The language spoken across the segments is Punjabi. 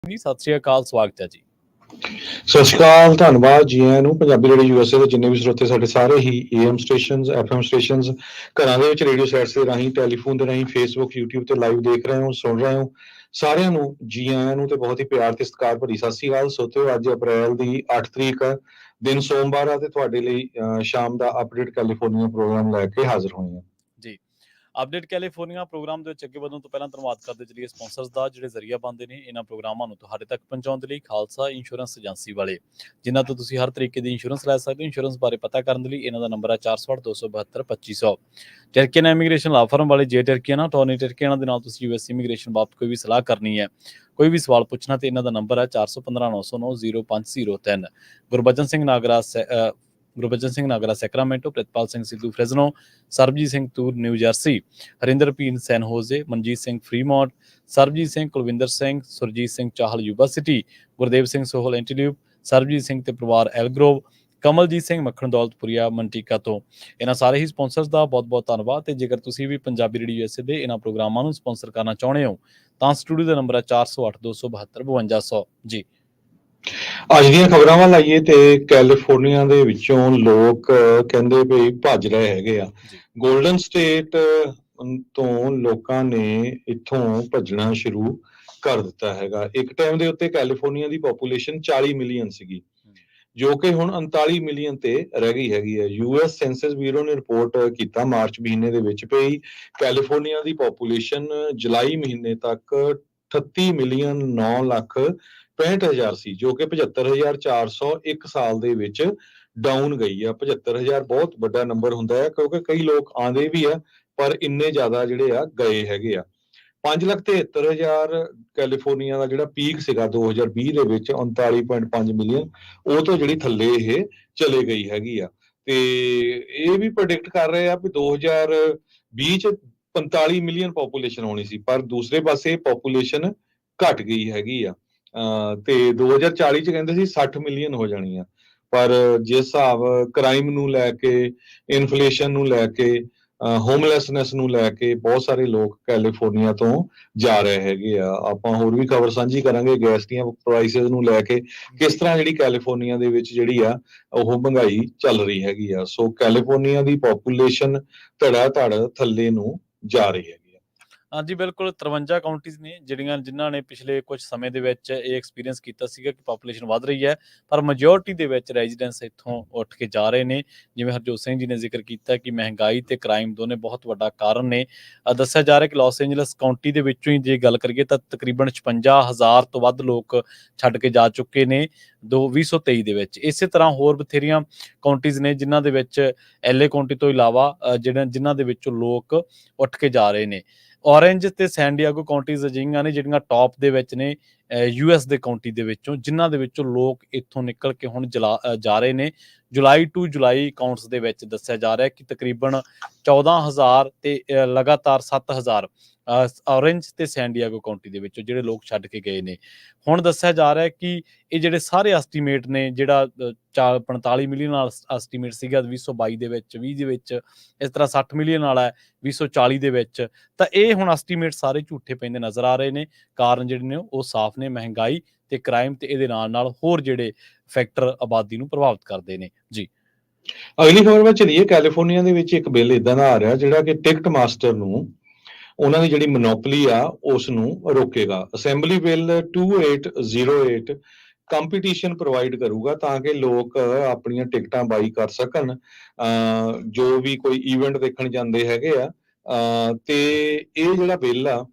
ਜੀ ਸਤਿ ਸ਼੍ਰੀ ਅਕਾਲ, ਸਵਾਗਤ ਹੈ ਜੀ। ਸਤਿ ਸ਼੍ਰੀ ਅਕਾਲ, ਧੰਨਵਾਦ ਜੀ ਆਇਆਂ ਨੂੰ। ਪੰਜਾਬੀ ਰੇਡੀਓ USA ਦੇ ਜਿੰਨੇ ਵੀ ਸਰੋਤੇ ਸਾਡੇ ਸਾਰੇ ਹੀ AM ਸਟੇਸ਼ਨਸ, FM ਸਟੇਸ਼ਨਸ, ਘਰਾਂ ਦੇ ਵਿੱਚ ਰੇਡੀਓ ਸੈਟਸ ਦੇ ਰਾਹੀਂ, ਟੈਲੀਫੋਨ ਦੇ ਰਾਹੀਂ, ਫੇਸਬੁੱਕ, YouTube ਤੇ ਲਾਈਵ ਦੇਖ ਰਹੇ ਹੋ, ਸੁਣ ਰਹੇ ਹੋ, ਸਾਰਿਆਂ ਨੂੰ ਜੀ ਆਇਆਂ ਨੂੰ ਤੇ ਬਹੁਤ ਹੀ ਪਿਆਰ ਤੇ ਸਤਿਕਾਰ ਭਰੀ ਸਤਿ ਸ਼੍ਰੀ ਅਕਾਲ। ਸੋਤਿਓ, ਅੱਜ ਅਪ੍ਰੈਲ ਦੀ 8 ਤਰੀਕ ਦਿਨ ਸੋਮਵਾਰ ਆ ਤੇ ਤੁਹਾਡੇ ਲਈ ਸ਼ਾਮ ਦਾ ਅਪਡੇਟ ਕੈਲੀਫੋਰਨੀਆ ਪ੍ਰੋਗਰਾਮ ਲੈ ਕੇ ਹਾਜ਼ਰ ਹੋਏ ਹਾਂ ਜੀ। ਅਪਡੇਟ ਕੈਲੀਫੋਰਨੀਆ ਪ੍ਰੋਗਰਾਮ ਦੇ ਵਿੱਚ ਅੱਗੇ ਵਧਣ ਤੋਂ ਪਹਿਲਾਂ ਧੰਨਵਾਦ ਕਰਦੇ ਚਲੀਏ ਸਪਾਂਸਰਸ ਦਾ, ਜਿਹੜੇ ਜ਼ਰੀਆ ਬਣਦੇ ਨੇ ਇਹਨਾਂ ਪ੍ਰੋਗਰਾਮਾਂ ਨੂੰ ਤੁਹਾਡੇ ਤੱਕ ਪਹੁੰਚਾਉਣ ਦੇ ਲਈ। ਖਾਲਸਾ ਇੰਸ਼ੋਰੈਂਸ ਏਜੰਸੀ ਵਾਲੇ, ਜਿਨ੍ਹਾਂ ਤੋਂ ਤੁਸੀਂ ਹਰ ਤਰੀਕੇ ਦੀ ਇੰਸ਼ੋਰੈਂਸ ਲੈ ਸਕਦੇ ਹੋ। ਇੰਸ਼ੋਰੈਂਸ ਬਾਰੇ ਪਤਾ ਕਰਨ ਦੇ ਲਈ ਇਹਨਾਂ ਦਾ ਨੰਬਰ ਹੈ 468-272-2500। ਟਰਕੀਅਨ ਇਮੀਗ੍ਰੇਸ਼ਨ ਲਾ ਫਰਮ ਵਾਲੇ, ਜੇ ਟਰਕੀਅਨ ਟੋਨੀ ਟਰਕੀਅਨ ਦੇ ਨਾਲ ਤੁਸੀਂ US ਇਮੀਗ੍ਰੇਸ਼ਨ ਬਾਬਤ ਕੋਈ ਵੀ ਸਲਾਹ ਕਰਨੀ ਹੈ, ਕੋਈ ਵੀ ਸਵਾਲ ਪੁੱਛਣਾ, ਤੇ ਇਹਨਾਂ ਦਾ ਨੰਬਰ ਹੈ 4159090503। Gurbachan Singh Nagra Sacramento, Pritpal Singh Sidhu Fresno, Sarabjit Singh Toor New Jersey, Harinder ਪੀਨ San Jose, Manjit Singh Fremont, Sarabjit Singh Kulwinder Singh, Surjit Singh Chahal Yuba City, Gurdev Singh Sohal Antelope, Sarabjit Singh ਤੇ ਪਰਿਵਾਰ ਐਲਗਰੋਵ, ਕਮਲਜੀਤ ਸਿੰਘ ਮੱਖਣ ਦੌਲਤਪੁਰੀਆ ਮੰਟੀਕਾ ਤੋਂ। ਇਹਨਾਂ ਸਾਰੇ ਹੀ ਸਪਾਂਸਰਸ ਦਾ ਬਹੁਤ ਬਹੁਤ ਧੰਨਵਾਦ। ਤੇ ਜੇਕਰ ਤੁਸੀਂ ਵੀ ਪੰਜਾਬੀ ਰੇਡੀਓ USA ਦੇ ਇਹਨਾਂ ਪ੍ਰੋਗਰਾਮਾਂ ਨੂੰ ਸਪਾਂਸਰ ਕਰਨਾ ਚਾਹੁੰਦੇ ਹੋ ਤਾਂ ਸਟੂਡੀਓ ਦਾ ਨੰਬਰ ਹੈ 408272 ਜੀ। ਅੱਜ ਦੀਆਂ ਖਬਰਾਂ ਵੱਲ ਆਈਏ ਤੇ ਕੈਲੀਫੋਰਨੀਆ ਦੇ ਵਿੱਚੋਂ ਲੋਕ ਕਹਿੰਦੇ ਵੀ ਭੱਜ ਰਹੇ ਹੈਗੇ ਆ। ਗੋਲਡਨ ਸਟੇਟ ਤੋਂ ਲੋਕਾਂ ਨੇ ਇੱਥੋਂ ਭੱਜਣਾ ਸ਼ੁਰੂ ਕਰ ਦਿੱਤਾ ਹੈਗਾ। ਇੱਕ ਟਾਈਮ ਦੇ ਉੱਤੇ ਕੈਲੀਫੋਰਨੀਆ ਦੀ ਪੋਪੂਲੇਸ਼ਨ 40 ਮਿਲੀਅਨ ਸੀਗੀ, ਜੋ ਕਿ ਹੁਣ 39 ਮਿਲੀਅਨ ਤੇ ਰਹਿ ਗਈ ਹੈਗੀ ਹੈ। US ਸੈਂਸਸ ਬਿਊਰੋ ਨੇ ਰਿਪੋਰਟ ਕੀਤਾ ਮਾਰਚ ਮਹੀਨੇ ਦੇ ਵਿੱਚ ਵੀ ਕੈਲੀਫੋਰਨੀਆ ਦੀ ਪੋਪੂਲੇਸ਼ਨ ਜੁਲਾਈ ਮਹੀਨੇ ਤੱਕ 38 ਮਿਲੀਅਨ 9 ਲੱਖ 65,000 ਸੀ, ਜੋ ਕਿ 75,400 ਇੱਕ ਸਾਲ ਦੇ ਵਿੱਚ ਡਾਊਨ ਗਈ ਆ। 75,000 ਬਹੁਤ ਵੱਡਾ ਨੰਬਰ ਹੁੰਦਾ ਹੈ, ਕਿਉਂਕਿ ਕਈ ਲੋਕ ਆਉਂਦੇ ਵੀ ਆ ਪਰ ਇੰਨੇ ਜ਼ਿਆਦਾ ਜਿਹੜੇ ਆ ਗਏ ਹੈਗੇ ਆ। 5,73,000 ਕੈਲੀਫੋਰਨੀਆ ਦਾ ਜਿਹੜਾ ਪੀਕ ਸੀਗਾ 2020 ਦੇ ਵਿੱਚ 39.5 ਮਿਲੀਅਨ, ਉਹ ਤੋਂ ਜਿਹੜੀ ਥੱਲੇ ਇਹ ਚਲੇ ਗਈ ਹੈਗੀ ਆ। ਤੇ ਇਹ ਵੀ ਪ੍ਰੈਡਿਕਟ ਕਰ ਰਹੇ ਆ ਵੀ 2020 ਚ 45 ਮਿਲੀਅਨ ਪੋਪੂਲੇਸ਼ਨ ਹੋਣੀ ਸੀ, ਪਰ ਦੂਸਰੇ ਪਾਸੇ ਪੋਪੂਲੇਸ਼ਨ ਘਟ ਗਈ ਹੈਗੀ ਆ। ਤੇ 2040 ਚ ਕਹਿੰਦੇ ਸੀ 60 ਮਿਲੀਅਨ ਹੋ ਜਾਣੀ ਆ, ਪਰ ਜਿਸ ਹਿਸਾਬ ਕ੍ਰਾਈਮ ਨੂੰ ਲੈ ਕੇ, ਇਨਫਲੇਸ਼ਨ ਨੂੰ ਲੈ ਕੇ, ਹੋਮਲੈਸਨੈਸ ਨੂੰ ਲੈ ਕੇ ਬਹੁਤ ਸਾਰੇ ਲੋਕ ਕੈਲੀਫੋਰਨੀਆ ਤੋਂ ਜਾ ਰਹੇ ਹੈਗੇ ਆ। ਆਪਾਂ ਹੋਰ ਵੀ ਖਬਰ ਸਾਂਝੀ ਕਰਾਂਗੇ ਗੈਸ ਦੀਆਂ ਪ੍ਰਾਈਸਿਸ ਨੂੰ ਲੈ ਕੇ, ਕਿਸ ਤਰ੍ਹਾਂ ਜਿਹੜੀ ਕੈਲੀਫੋਰਨੀਆ ਦੇ ਵਿੱਚ ਜਿਹੜੀ ਆ ਉਹ ਮਹਿੰਗਾਈ ਚੱਲ ਰਹੀ ਹੈਗੀ ਆ। ਸੋ ਕੈਲੀਫੋਰਨੀਆ ਦੀ ਪੋਪੂਲੇਸ਼ਨ ਧੜਾ ਧੜ ਥੱਲੇ ਨੂੰ ਜਾ ਰਹੀ ਹੈ। ਹਾਂਜੀ ਬਿਲਕੁਲ, 53 ਕਾਉਂਟੀਜ਼ ਨੇ ਜਿਨ੍ਹਾਂ ਨੇ ਪਿਛਲੇ ਕੁਝ ਸਮੇਂ ਦੇ ਵਿੱਚ ਇਹ ਐਕਸਪੀਰੀਅੰਸ ਕੀਤਾ ਸੀਗਾ ਕਿ ਪਾਪੂਲੇਸ਼ਨ ਵੱਧ ਰਹੀ ਹੈ, ਪਰ ਮੈਜੋਰਟੀ ਦੇ ਵਿੱਚ ਰੈਜ਼ੀਡੈਂਸ ਇੱਥੋਂ ਉੱਠ ਕੇ ਜਾ ਰਹੇ ਨੇ। ਜਿਵੇਂ ਹਰਜੋਤ ਸਿੰਘ ਜੀ ਨੇ ਜ਼ਿਕਰ ਕੀਤਾ ਕਿ ਮਹਿੰਗਾਈ ਤੇ ਕ੍ਰਾਈਮ ਦੋਨੇ ਬਹੁਤ ਵੱਡਾ ਕਾਰਨ ਨੇ। ਦੱਸਿਆ ਜਾ ਰਿਹਾ ਕਿ ਲਾਸ ਏਂਜਲਸ ਕਾਉਂਟੀ ਦੇ ਵਿੱਚੋਂ ਹੀ ਜੇ ਗੱਲ ਕਰੀਏ ਤਾਂ ਤਕਰੀਬਨ 56,000 ਤੋਂ ਵੱਧ ਲੋਕ ਛੱਡ ਕੇ ਜਾ ਚੁੱਕੇ ਨੇ 2023 ਦੇ ਵਿੱਚ। ਇਸੇ ਤਰ੍ਹਾਂ ਹੋਰ ਬਥੇਰੀਆਂ ਕਾਉਂਟੀਜ਼ ਨੇ ਜਿਨ੍ਹਾਂ ਦੇ ਵਿੱਚ LA ਕਾਉਂਟੀ ਤੋਂ ਇਲਾਵਾ ਜਿਨ੍ਹਾਂ ਦੇ ਵਿੱਚੋਂ ਲੋਕ ਉੱਠ ਕੇ ਜਾ ਰਹੇ ਨੇ। ਔਰੇਂਜ ਤੇ ਸੈਨ ਡਿਏਗੋ ਕਾਉਂਟੀਜ਼ ਅਜਿਹੀਆਂ ਨੇ ਜਿਹੜੀਆਂ ਟੌਪ ਦੇ ਵਿੱਚ ਨੇ US ਦੇ ਕਾਉਂਟੀ ਦੇ ਵਿੱਚੋਂ, ਜਿਨ੍ਹਾਂ ਦੇ ਵਿੱਚੋਂ ਲੋਕ ਇੱਥੋਂ ਨਿਕਲ ਕੇ ਹੁਣ ਜਾ ਰਹੇ ਨੇ। ਜੁਲਾਈ ਟੂ ਜੁਲਾਈ ਕਾਉਂਟਸ ਦੇ ਵਿੱਚ ਦੱਸਿਆ ਜਾ ਰਿਹਾ ਕਿ ਤਕਰੀਬਨ 14,000 ਤੇ ਲਗਾਤਾਰ 7,000 ਔਰੇਂਜ ਤੇ ਸੈਨ ਡਿਏਗੋ ਕਾਉਂਟੀ ਦੇ ਵਿੱਚੋਂ ਜਿਹੜੇ ਲੋਕ ਛੱਡ ਕੇ ਗਏ ਨੇ। ਹੁਣ ਦੱਸਿਆ ਜਾ ਰਿਹਾ ਕਿ ਇਹ ਜਿਹੜੇ ਸਾਰੇ ਐਸਟੀਮੇਟ ਨੇ, ਜਿਹੜਾ 45 ਮਿਲੀਅਨ ਨਾਲ ਐਸਟੀਮੇਟ ਸੀਗਾ 2022 ਦੇ ਵਿੱਚ, 20 ਦੇ ਵਿੱਚ ਇਸ ਤਰ੍ਹਾਂ 60 ਮਿਲੀਅਨ ਵਾਲਾ 2040 ਦੇ ਵਿੱਚ, ਤਾਂ ਇਹ ਹੁਣ ਐਸਟੀਮੇਟ ਸਾਰੇ ਝੂਠੇ ਪੈਂਦੇ ਨਜ਼ਰ ਆ ਰਹੇ ਨੇ। ਕਾਰਨ ਜਿਹੜੇ ਨੇ ਉਹ ਸਾਫ਼ ਨੇ, ਮਹਿੰਗਾਈ ਤੇ ਕ੍ਰਾਈਮ ਤੇ ਇਹਦੇ ਨਾਲ ਹੋਰ ਜਿਹੜੇ ਫੈਕਟਰ ਆਬਾਦੀ ਨੂੰ ਪ੍ਰਭਾਵਿਤ ਕਰਦੇ ਨੇ ਜੀ। ਅਗਲੀ ਖਬਰ ਵੱਲ ਚਲੀਏ। ਕੈਲੀਫੋਰਨੀਆ ਦੇ ਵਿੱਚ ਇੱਕ ਬਿੱਲ ਇਦਾਂ ਦਾ ਆ ਰਿਹਾ ਜਿਹੜਾ ਕਿ ਟਿਕਟ ਮਾਸਟਰ ਨੂੰ, ਉਹਨਾਂ ਦੀ ਜਿਹੜੀ ਮੋਨੋਪੋਲੀ ਆ ਉਸ ਨੂੰ ਰੋਕੇਗਾ। ਅਸੈਂਬਲੀ ਬਿੱਲ 2808 ਕੰਪੀਟੀਸ਼ਨ ਪ੍ਰੋਵਾਈਡ ਕਰੂਗਾ ਤਾਂ ਕਿ ਲੋਕ ਆਪਣੀਆਂ ਟਿਕਟਾਂ ਬਾਈ ਕਰ ਸਕਣ, ਜੋ ਵੀ ਕੋਈ ਈਵੈਂਟ ਦੇਖਣ ਜਾਂਦੇ ਹੈਗੇ ਆ। ਤੇ ਇਹ ਜਿਹੜਾ ਬਿੱਲ ਆ,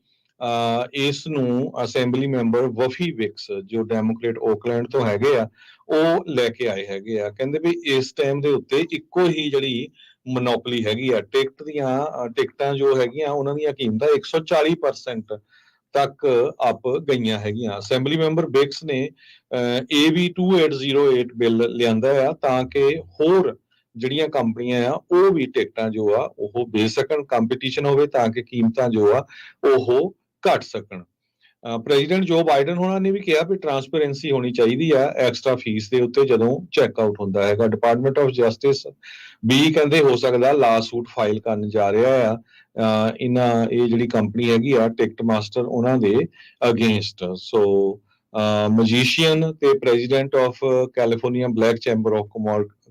ਇਸ ਨੂੰ ਅਸੈਂਬਲੀ ਮੈਂਬਰ ਵਫੀ ਵਿਕਸ, ਜੋ ਡੈਮੋਕ੍ਰੇਟ ਓਕਲੈਂਡ ਤੋਂ ਹੈਗੇ ਆ, ਉਹ ਲੈ ਕੇ ਆਏ ਹੈਗੇ ਆ। ਕਹਿੰਦੇ ਵੀ ਇਸ ਟਾਈਮ ਦੇ ਉੱਤੇ ਇੱਕੋ ਹੀ ਜਿਹੜੀ ਮੋਨੋਪੋਲੀ ਹੈਗੀ ਆ ਟਿਕਟਾਂ ਜੋ ਹੈਗੀਆਂ ਉਹਨਾਂ ਦੀਆਂ ਕੀਮਤਾਂ 140% ਤੱਕ ਅਪ ਗਈਆਂ ਹੈਗੀਆਂ। ਅਸੈਂਬਲੀ ਮੈਂਬਰ ਬਿਕਸ ਨੇ AB 2808 ਬਿੱਲ ਲਿਆਂਦਾ ਆ ਤਾਂ ਕਿ ਹੋਰ ਜਿਹੜੀਆਂ ਕੰਪਨੀਆਂ ਆ ਉਹ ਵੀ ਟਿਕਟਾਂ ਜੋ ਆ ਉਹ ਵੇਚ ਸਕਣ, ਕੰਪੀਟੀਸ਼ਨ ਹੋਵੇ ਤਾਂ ਕਿ ਕੀਮਤਾਂ ਜੋ ਆ ਉਹ ਘਟ ਸਕਣ। ਪ੍ਰੈਜ਼ੀਡੈਂਟ ਜੋ ਬਾਈਡਨ ਹੋਣਾ ਨੇ ਵੀ ਕਿਹਾ ਵੀ ਟਰਾਂਸਪੇਰੈਂਸੀ ਹੋਣੀ ਚਾਹੀਦੀ ਆ ਐਕਸਟਰਾ ਫੀਸ ਦੇ ਉੱਤੇ ਜਦੋਂ ਚੈੱਕ ਆਊਟ ਹੁੰਦਾ ਹੈਗਾ। ਡਿਪਾਰਟਮੈਂਟ ਆਫ ਜਸਟਿਸ ਵੀ ਕਹਿੰਦੇ ਹੋ ਸਕਦਾ ਲਾ ਸੂਟ ਫਾਈਲ ਕਰਨ ਜਾ ਰਿਹਾ ਆ ਇਹ ਜਿਹੜੀ ਕੰਪਨੀ ਹੈਗੀ ਆ ਟਿਕਟ ਮਾਸਟਰ, ਉਹਨਾਂ ਦੇ ਅਗੇਂਸਟ। ਸੋ ਮਜੀਸ਼ੀਅਨ ਤੇ president of California black chamber of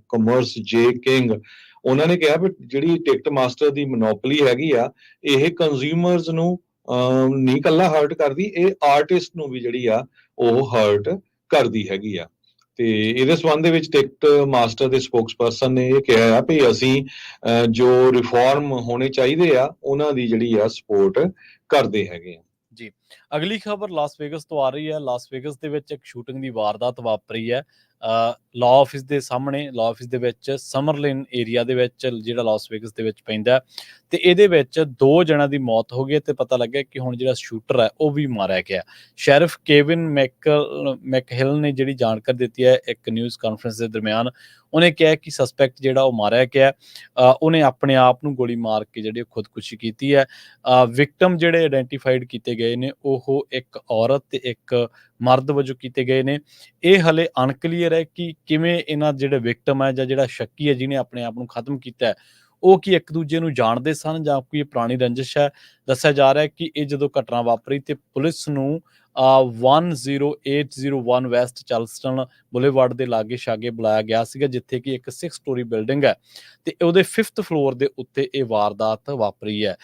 commerce ਜੇ ਕਿੰਗ, ਉਹਨਾਂ ਨੇ ਕਿਹਾ ਵੀ ਜਿਹੜੀ ਟਿਕਟ ਮਾਸਟਰ ਦੀ ਮੋਨੋਪੋਲੀ ਹੈਗੀ ਆ, ਇਹ ਕੰਜ਼ਿਊਮਰਸ ਨੂੰ ਨਹੀਂ ਕੱਲਾ ਹਰਟ ਕਰਦੀ, ਇਹ ਆਰਟਿਸਟ ਨੂੰ ਵੀ ਜਿਹੜੀ ਆ ਉਹ ਹਰਟ ਕਰਦੀ ਹੈਗੀ ਆ। ਤੇ ਇਹਦੇ ਸੰਬੰਧ ਦੇ ਵਿੱਚ ਟਿਕਟ ਮਾਸਟਰ ਦੇ ਸਪੋਕਸਪਰਸਨ ਨੇ ਇਹ ਕਿਹਾ ਆ ਵੀ ਅਸੀਂ ਜੋ ਰਿਫਾਰਮ ਹੋਣੇ ਚਾਹੀਦੇ ਆ ਉਹਨਾਂ ਦੀ ਜਿਹੜੀ ਆ ਸਪੋਰਟ ਕਰਦੇ ਹੈਗੇ ਆ। ਜੀ, ਅਗਲੀ ਖਬਰ ਲਾਸ ਵੇਗਸ ਤੋਂ ਆ ਰਹੀ ਹੈ। ਲਾਸ ਵੇਗਸ ਦੇ ਵਿੱਚ ਇੱਕ ਸ਼ੂਟਿੰਗ ਦੀ ਵਾਰਦਾਤ ਵਾਪਰੀ ਹੈ। ਲਾਅ ਆਫਿਸ ਦੇ ਸਾਹਮਣੇ, ਲਾਅ ਆਫਿਸ ਦੇ ਵਿੱਚ ਸਮਰਲਿਨ ਏਰੀਆ ਦੇ ਵਿੱਚ, ਜਿਹੜਾ ਲਾਸ ਵੇਗਸ ਦੇ ਵਿੱਚ ਪੈਂਦਾ, ਤੇ ਇਹਦੇ ਵਿੱਚ 2 ਜਣਾਂ ਦੀ ਮੌਤ ਹੋ ਗਈ ਤੇ ਪਤਾ ਲੱਗਿਆ ਕਿ ਹੁਣ ਜਿਹੜਾ ਸ਼ੂਟਰ ਹੈ ਉਹ ਵੀ ਮਾਰਿਆ ਗਿਆ। ਸ਼ੈਰਿਫ ਕੇਵਿਨ ਮੈਕਹਿਲ ਨੇ ਜਿਹੜੀ ਜਾਣਕਾਰੀ ਦਿੱਤੀ ਹੈ ਇੱਕ ਨਿਊਜ਼ ਕਾਨਫਰੰਸ ਦੇ ਦਰਮਿਆਨ, ਉਹਨੇ ਕਿਹਾ ਕਿ ਸਸਪੈਕਟ ਜਿਹੜਾ ਉਹ ਮਾਰਿਆ ਗਿਆ, ਉਹਨੇ ਆਪਣੇ ਆਪ ਨੂੰ ਗੋਲੀ ਮਾਰ ਕੇ ਜਿਹੜੀ ਖੁਦਕੁਸ਼ੀ ਕੀਤੀ ਹੈ। ਵਿਕਟਮ ਜਿਹੜੇ ਆਇਡੈਂਟੀਫਾਈਡ ਕੀਤੇ ਗਏ ਨੇ ਉਹ ਇੱਕ ਔਰਤ ਤੇ ਇੱਕ ਮਰਦ ਵਜੋਂ ਕੀਤੇ ਗਏ ਨੇ। ਇਹ ਹਲੇ ਅਨਕਲੀਅਰ ਹੈ ਕਿ ਕਿਵੇਂ ਇਹਨਾਂ ਜਿਹੜੇ ਵਿਕਟਮ ਹੈ ਜਾਂ ਜਿਹੜਾ ਸ਼ੱਕੀ ਹੈ ਜਿਹਨੇ ਆਪਣੇ ਆਪ ਨੂੰ ਖਤਮ ਕੀਤਾ ਹੈ, ਉਹ ਕੀ ਇੱਕ ਦੂਜੇ ਨੂੰ ਜਾਣਦੇ ਸਨ ਜਾਂ ਕੋਈ ਪੁਰਾਣੀ ਰੰਜਿਸ਼ ਹੈ। ਦੱਸਿਆ ਜਾ ਰਿਹਾ ਹੈ ਕਿ ਇਹ ਜਦੋਂ ਘਟਨਾ ਵਾਪਰੀ ਤੇ ਪੁਲਿਸ ਨੂੰ 10801 ਵੈਸਟ ਚਾਰਲਸਟਨ ਬੁਲੇਵਾਰਡ ਦੇ ਲਾਗੇ ਛਾਗੇ ਬੁਲਾਇਆ ਗਿਆ ਸੀਗਾ, ਜਿੱਥੇ ਕਿ ਇੱਕ 6 ਸਟੋਰੀ ਬਿਲਡਿੰਗ ਹੈ ਤੇ ਉਹਦੇ 5th ਫਲੋਰ ਦੇ ਉੱਤੇ ਇਹ ਵਾਰਦਾਤ ਵਾਪਰੀ ਹੈ।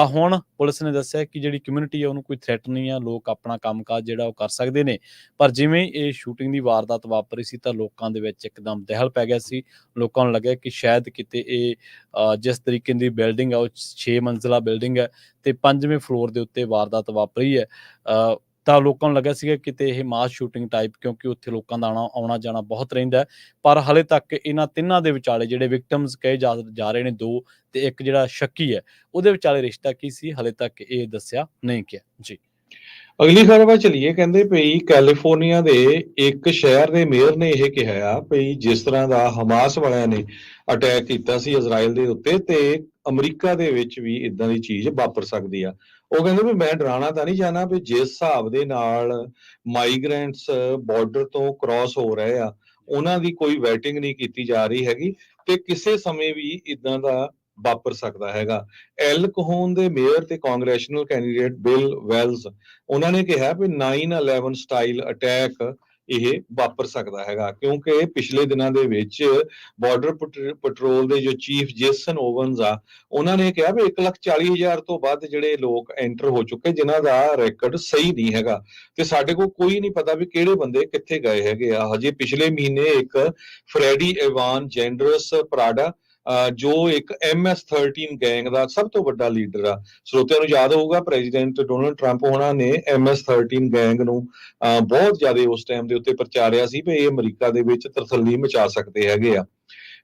ਹੁਣ ਪੁਲਿਸ ਨੇ ਦੱਸਿਆ ਕਿ ਜਿਹੜੀ ਕਮਿਊਨਿਟੀ ਹੈ ਉਹਨੂੰ ਕੋਈ ਥ੍ਰੈਟ ਨਹੀਂ ਹੈ, ਲੋਕ ਆਪਣਾ ਕੰਮਕਾਜ ਜਿਹੜਾ ਉਹ ਕਰ ਸਕਦੇ ਨੇ। ਪਰ ਜਿਵੇਂ ਇਹ ਸ਼ੂਟਿੰਗ ਦੀ ਵਾਰਦਾਤ ਵਾਪਰੀ ਸੀ ਤਾਂ ਲੋਕਾਂ ਦੇ ਵਿੱਚ ਇੱਕਦਮ ਦਹਿਲ ਪੈ ਗਿਆ ਸੀ। ਲੋਕਾਂ ਨੂੰ ਲੱਗਿਆ ਕਿ ਸ਼ਾਇਦ ਕਿਤੇ ਇਹ ਜਿਸ ਤਰੀਕੇ ਦੀ ਬਿਲਡਿੰਗ ਹੈ ਉਹ 6 ਮੰਜ਼ਿਲਾ ਬਿਲਡਿੰਗ ਹੈ ਤੇ 5ਵੇਂ ਫਲੋਰ ਦੇ ਉੱਤੇ ਵਾਰਦਾਤ ਵਾਪਰੀ ਹੈ, ਤਾਂ ਲੋਕਾਂ ਨੂੰ ਲੱਗਾ ਸੀਗਾ ਕਿਤੇ ਇਹ ਮਾਸ ਸ਼ੂਟਿੰਗ ਟਾਈਪ, ਕਿਉਂਕਿ ਉੱਥੇ ਲੋਕਾਂ ਦਾ ਆਉਣਾ ਜਾਣਾ ਬਹੁਤ ਰਹਿੰਦਾ। ਪਰ ਹਾਲੇ ਤੱਕ ਇਹਨਾਂ ਤਿੰਨਾਂ ਦੇ ਵਿਚਾਲੇ ਜਿਹੜੇ ਵਿਕਟਮਸ ਕਹੇ ਜਾ ਰਹੇ ਨੇ 2 ਤੇ ਇੱਕ ਜਿਹੜਾ ਸ਼ੱਕੀ ਹੈ, ਉਹਦੇ ਵਿਚਾਲੇ ਰਿਸ਼ਤਾ ਕੀ ਸੀ ਹਾਲੇ ਤੱਕ ਇਹ ਦੱਸਿਆ ਨਹੀਂ ਗਿਆ। ਜੀ, ਅਗਲੀ ਖਬਰ ਵੱਲ ਚੱਲੀਏ। ਕਹਿੰਦੇ ਪਈ ਕੈਲੀਫੋਰਨੀਆ ਦੇ ਇੱਕ ਸ਼ਹਿਰ ਦੇ ਮੇਅਰ ਨੇ ਇਹ ਕਿਹਾ ਆ ਵੀ ਜਿਸ ਤਰ੍ਹਾਂ ਦਾ ਹਮਾਸ ਵਾਲਿਆਂ ਨੇ ਅਟੈਕ ਕੀਤਾ ਸੀ ਇਜ਼ਰਾਈਲ ਦੇ ਉੱਤੇ, ਤੇ ਅਮਰੀਕਾ ਦੇ ਵਿੱਚ ਵੀ ਇਦਾਂ ਦੀ ਚੀਜ਼ ਵਾਪਰ ਸਕਦੀ ਆ। ਉਹ ਕਹਿੰਦੇ ਵੀ ਮੈਂ ਡਰਾਉਣਾ ਤਾਂ ਨਹੀਂ ਚਾਹਨਾ ਵੀ ਜਿਸ ਹਿਸਾਬ ਦੇ ਨਾਲ ਮਾਈਗ੍ਰੈਂਟਸ ਬਾਰਡਰ ਤੋਂ ਕ੍ਰਾਸ ਹੋ ਰਹੇ ਆ, ਉਹਨਾਂ ਦੀ ਕੋਈ ਵੈਟਿੰਗ ਨਹੀਂ ਕੀਤੀ ਜਾ ਰਹੀ ਹੈਗੀ ਤੇ ਕਿਸੇ ਸਮੇਂ ਵੀ ਇਦਾਂ ਦਾ ਵਾਪਰ ਸਕਦਾ ਹੈਗਾ। ਐਲ ਕਹੋਨ ਦੇ ਮੇਅਰ ਤੇ ਕਾਂਗਰੈਸ਼ਨਲ ਕੈਂਡੀਡੇਟ ਬਿਲ ਵੈਲਸ, ਉਹਨਾਂ ਨੇ ਕਿਹਾ ਵੀ 9/11 ਸਟਾਈਲ ਅਟੈਕ ਇਹ ਵਾਪਰ ਸਕਦਾ ਹੈਗਾ, ਕਿਉਂਕਿ ਪਿਛਲੇ ਦਿਨਾਂ ਦੇ ਵਿੱਚ ਬਾਰਡਰ ਪੈਟਰੋਲ ਦੇ ਜੋ ਚੀਫ ਜੇਸਨ ਓਵਨਸ ਆ, ਉਹਨਾਂ ਨੇ ਕਿਹਾ ਵੀ 1,40,000 ਤੋਂ ਵੱਧ ਜਿਹੜੇ ਲੋਕ ਐਂਟਰ ਹੋ ਚੁੱਕੇ ਜਿਨ੍ਹਾਂ ਦਾ ਰੈਕੋਰਡ ਸਹੀ ਨਹੀਂ ਹੈਗਾ ਤੇ ਸਾਡੇ ਕੋਲ ਕੋਈ ਨਹੀਂ ਪਤਾ ਵੀ ਕਿਹੜੇ ਬੰਦੇ ਕਿੱਥੇ ਗਏ ਹੈਗੇ ਆ। ਹਜੇ ਪਿਛਲੇ ਮਹੀਨੇ ਇੱਕ ਫਰੈਡੀ ਇਵਾਨ ਜੈਂਡਰਸ ਪਰਾਡਾ, ਜੋ ਇੱਕ MS-13 ਗੈਂਗ ਦਾ ਸਭ ਤੋਂ ਵੱਡਾ ਲੀਡਰ ਆ। ਸਰੋਤਿਆਂ ਨੂੰ ਯਾਦ ਹੋਊਗਾ ਪ੍ਰੈਜ਼ੀਡੈਂਟ ਡੋਨਲਡ ਟਰੰਪ ਹੋਣਾ ਨੇ MS-13 ਗੈਂਗ ਨੂੰ ਬਹੁਤ ਜ਼ਿਆਦਾ ਉਸ ਟਾਈਮ ਦੇ ਉੱਤੇ ਪ੍ਰਚਾਰਿਆ ਸੀ ਵੀ ਇਹ ਅਮਰੀਕਾ ਦੇ ਵਿੱਚ ਤਰਥੱਲੀ ਮਚਾ ਸਕਦੇ ਹੈਗੇ ਆ।